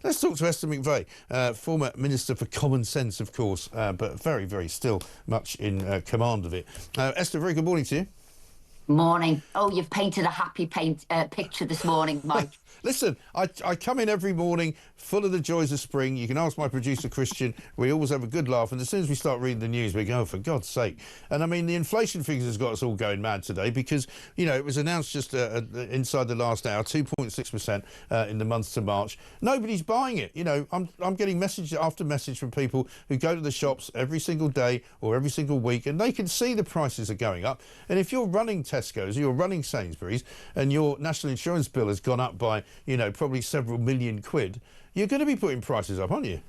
Let's talk to Esther McVey, former Minister for Common Sense, of course, but very, very still much in command of it. Esther, very good morning to you. Morning. Oh, you've painted a happy picture this morning, Mike. Listen, I come in every morning full of the joys of spring. You can ask my producer, Christian. We always have a good laugh. And as soon as we start reading the news, we go, oh, for God's sake. And I mean, the inflation figures has got us all going mad today because, you know, it was announced just inside the last hour, 2.6% in the month to March. Nobody's buying it. You know, I'm getting message after message from people who go to the shops every single day or every single week, and they can see the prices are going up. And if you're running Tesco's, you're running Sainsbury's, and your national insurance bill has gone up by, you know, probably several million quid, you're going to be putting prices up, aren't you?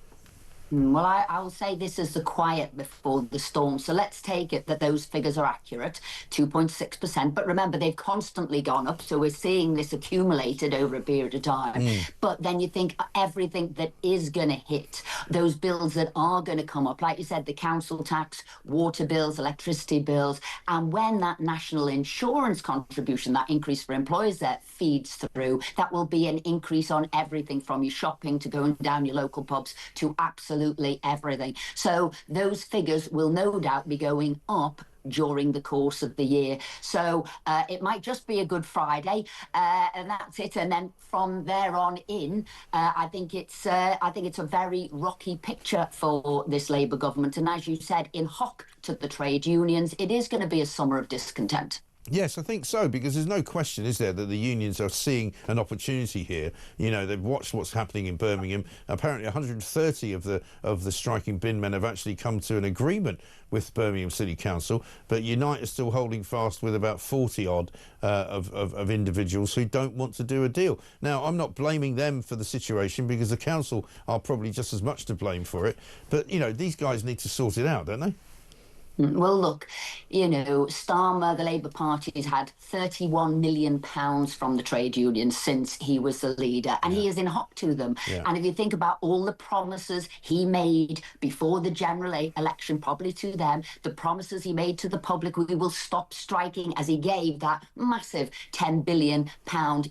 Well, I'll say this is the quiet before the storm. So let's take it that those figures are accurate, 2.6%. But remember, they've constantly gone up. So we're seeing this accumulated over a period of time. But then you think everything that is going to hit, those bills that are going to come up, like you said, the council tax, water bills, electricity bills. And when that national insurance contribution, that increase for employers there feeds through, that will be an increase on everything from your shopping to going down your local pubs to absolutely everything. So those figures will no doubt be going up during the course of the year. So it might just be a Good Friday, and that's it. And then from there on in, I think it's a very rocky picture for this Labour government. And as you said, in hock to the trade unions, it is going to be a summer of discontent. Yes, I think so, because there's no question, is there, that the unions are seeing an opportunity here. You know, they've watched what's happening in Birmingham. Apparently 130 of the striking bin men have actually come to an agreement with Birmingham City Council, but Unite is still holding fast with about 40 odd of individuals who don't want to do a deal. Now, I'm not blaming them for the situation, because the council are probably just as much to blame for it, but, you know, these guys need to sort it out, don't they? Well, look, you know, Starmer, the Labour Party, has had £31 million from the trade unions since he was the leader, and he is in hock to them. And if you think about all the promises he made before the general election, probably to them, the promises he made to the public, we will stop striking, as he gave that massive £10 billion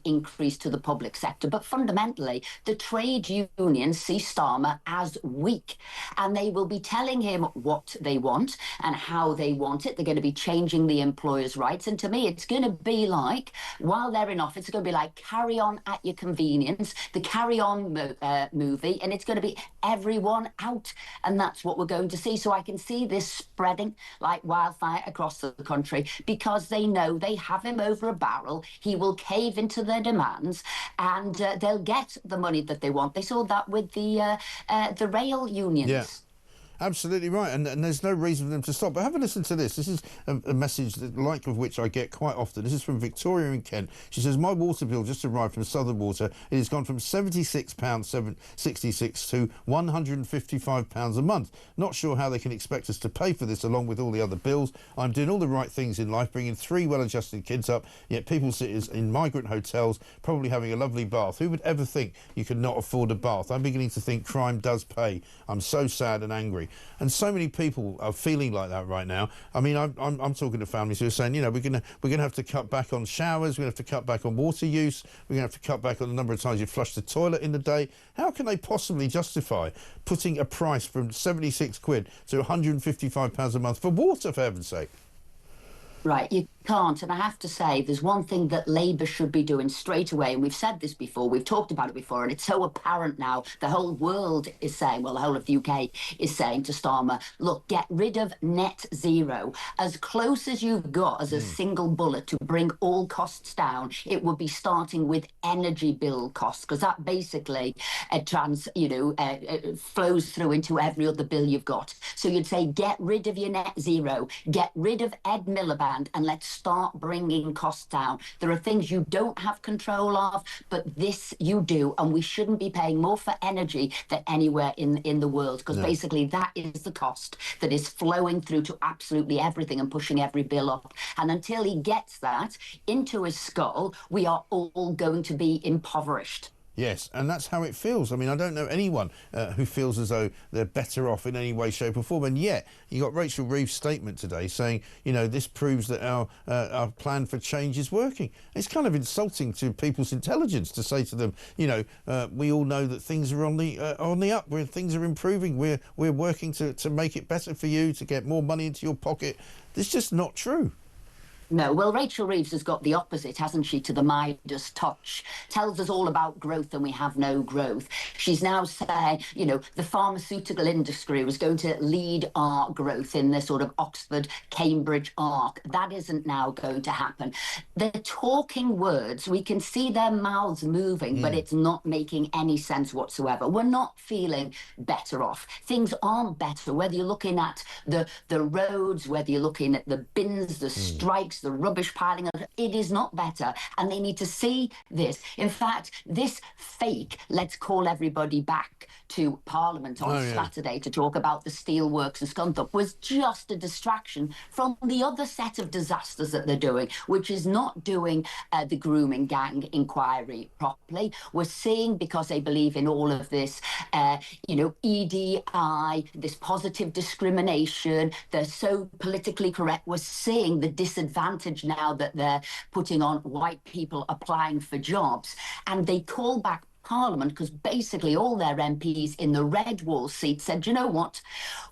increase to the public sector. But fundamentally, the trade unions see Starmer as weak, and they will be telling him what they want and how they want it. They're going to be changing the employers' rights. And to me, it's going to be like, while they're in office, it's going to be like Carry On at Your Convenience, the Carry On movie, and it's going to be everyone out. And that's what we're going to see. So I can see this spreading like wildfire across the country, because they know they have him over a barrel. He will cave into their demands, and they'll get the money that they want. They saw that with the rail unions. Yeah. Absolutely right, and there's no reason for them to stop. But have a listen to this. This is a message that, like of which I get quite often. This is from Victoria in Kent. She says, my water bill just arrived from Southern Water. It has gone from £76.66 to £155 a month. Not sure how they can expect us to pay for this along with all the other bills. I'm doing all the right things in life, bringing 3 well-adjusted kids up, yet people sit in migrant hotels, probably having a lovely bath. Who would ever think you could not afford a bath? I'm beginning to think crime does pay. I'm so sad and angry. And so many people are feeling like that right now. I mean, I'm talking to families who are saying, you know, we're gonna have to cut back on showers, we're gonna have to cut back on water use, we're gonna have to cut back on the number of times you flush the toilet in the day. How can they possibly justify putting a price from 76 quid to £155 a month for water, for heaven's sake? Right, you can't. And I have to say, there's one thing that Labour should be doing straight away, and we've said this before, we've talked about it before, and it's so apparent now. The whole world is saying, well, the whole of the UK is saying to Starmer, look, get rid of net zero. As close as you've got as a single bullet to bring all costs down, it would be starting with energy bill costs, because that basically flows through into every other bill you've got. So you'd say, get rid of your net zero, get rid of Ed Miliband, and let's start bringing costs down. There are things you don't have control of, but this you do, and we shouldn't be paying more for energy than anywhere in the world, because basically that is the cost that is flowing through to absolutely everything and pushing every bill up. And until he gets that into his skull, we are all going to be impoverished. Yes, and that's how it feels. I mean, I don't know anyone who feels as though they're better off in any way, shape or form. And yet, you got Rachel Reeves' statement today saying, you know, this proves that our plan for change is working. It's kind of insulting to people's intelligence to say to them, you know, we all know that things are on the up, where things are improving. We're working to make it better for you, to get more money into your pocket. It's just not true. No, well, Rachel Reeves has got the opposite, hasn't she, to the Midas touch. Tells us all about growth and we have no growth. She's now saying, you know, the pharmaceutical industry was going to lead our growth in this sort of Oxford, Cambridge arc. That isn't now going to happen. They're talking words. We can see their mouths moving, but it's not making any sense whatsoever. We're not feeling better off. Things aren't better, whether you're looking at the roads, whether you're looking at the bins, the strikes, the rubbish piling up. It is not better, and they need to see this. In fact, this fake let's call everybody back to Parliament on Saturday to talk about the steelworks and Scunthorpe was just a distraction from the other set of disasters that they're doing, which is not doing the grooming gang inquiry properly. We're seeing, because they believe in all of this, you know, EDI, this positive discrimination, they're so politically correct. We're seeing the disadvantage now that they're putting on white people applying for jobs, and they call back Parliament because basically all their MPs in the red wall seat said, you know what,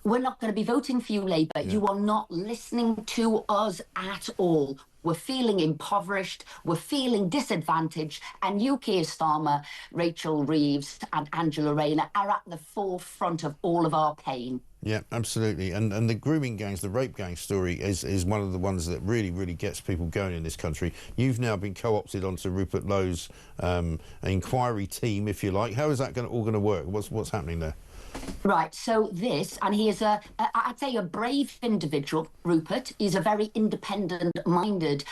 we're not going to be voting for you, Labour. You are not listening to us at all. We're feeling impoverished, we're feeling disadvantaged, and you, Keir Starmer, Rachel Reeves and Angela Rayner are at the forefront of all of our pain. Yeah, absolutely. And the grooming gangs, the rape gang story is one of the ones that really gets people going in this country. You've now been co-opted onto Rupert Lowe's inquiry team, if you like. How is that all going to work? What's happening there? Right, so this, and he is I'd say a brave individual, Rupert. He's a very independent-minded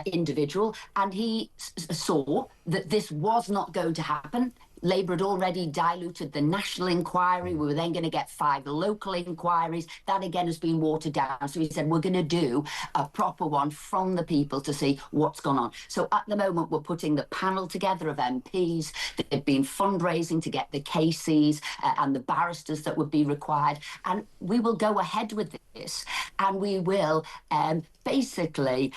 individual, and he saw that this was not going to happen. Labour had already diluted the national inquiry. We were then going to get 5 local inquiries. That again has been watered down. So he said, we're going to do a proper one from the people to see what's gone on. So at the moment, we're putting the panel together of MPs. They've been fundraising to get the cases and the barristers that would be required. And we will go ahead with this, and we will basically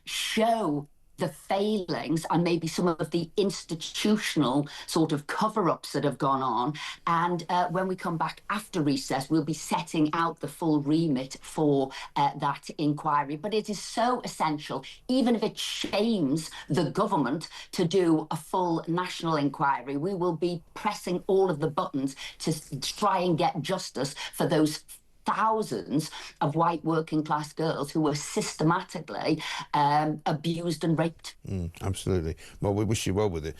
show the failings and maybe some of the institutional sort of cover-ups that have gone on. And when we come back after recess, we'll be setting out the full remit for that inquiry. But it is so essential, even if it shames the government to do a full national inquiry, we will be pressing all of the buttons to try and get justice for those thousands of white working class girls who were systematically abused and raped. Absolutely. Well, we wish you well with it.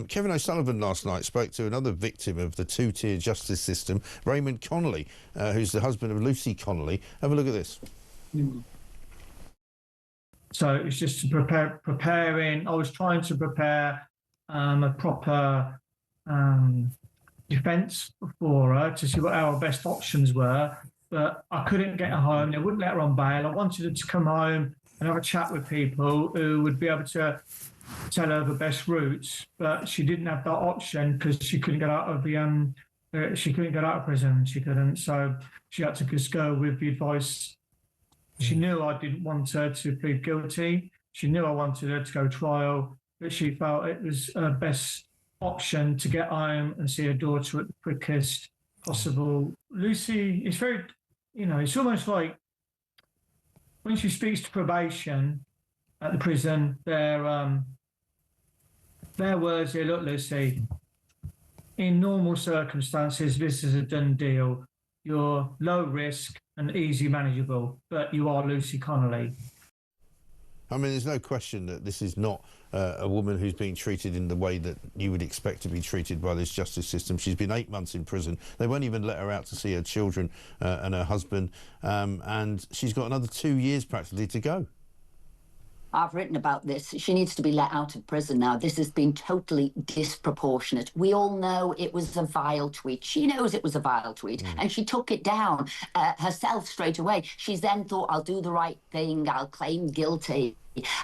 Kevin O'Sullivan last night spoke to another victim of the two-tier justice system, Raymond Connolly, who's the husband of Lucy Connolly. Have a look at this. So it's just preparing. I was trying to prepare a proper defence for her to see what our best options were. But I couldn't get her home. They wouldn't let her on bail. I wanted her to come home and have a chat with people who would be able to tell her the best routes. But she didn't have that option because she couldn't get out of she couldn't get out of prison. She couldn't. So she had to just go with the advice. She knew I didn't want her to plead guilty. She knew I wanted her to go to trial, but she felt it was her best option to get home and see her daughter at the quickest possible. Lucy is very, it's almost like when she speaks to probation at the prison, their words are, look, Lucy, in normal circumstances, this is a done deal. You're low risk and easy manageable, but you are Lucy Connolly. I mean, there's no question that this is not a woman who's being treated in the way that you would expect to be treated by this justice system. She's been 8 months in prison. They won't even let her out to see her children and her husband. And she's got another 2 years practically to go. I've written about this. She needs to be let out of prison now. This has been totally disproportionate. We all know it was a vile tweet. She knows it was a vile tweet, and she took it down herself straight away. She's then thought, I'll do the right thing, I'll claim guilty.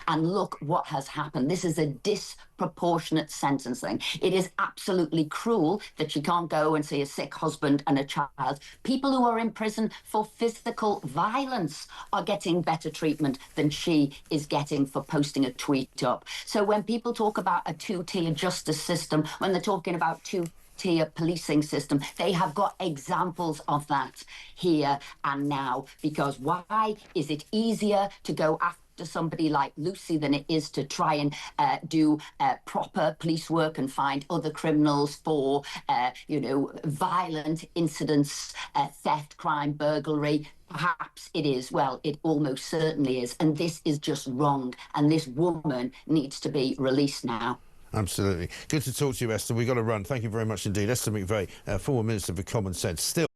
And look what has happened. This is a disproportionate sentencing. It is absolutely cruel that she can't go and see a sick husband and a child. People who are in prison for physical violence are getting better treatment than she is getting for posting a tweet up. So when people talk about a two-tier justice system, when they're talking about two-tier policing system, they have got examples of that here and now. Because why is it easier to go after somebody like Lucy than it is to try and do proper police work and find other criminals for, violent incidents, theft, crime, burglary? Perhaps it is. Well, it almost certainly is. And this is just wrong. And this woman needs to be released now. Absolutely. Good to talk to you, Esther. We've got to run. Thank you very much indeed. Esther McVey, former Minister for Common Sense. Still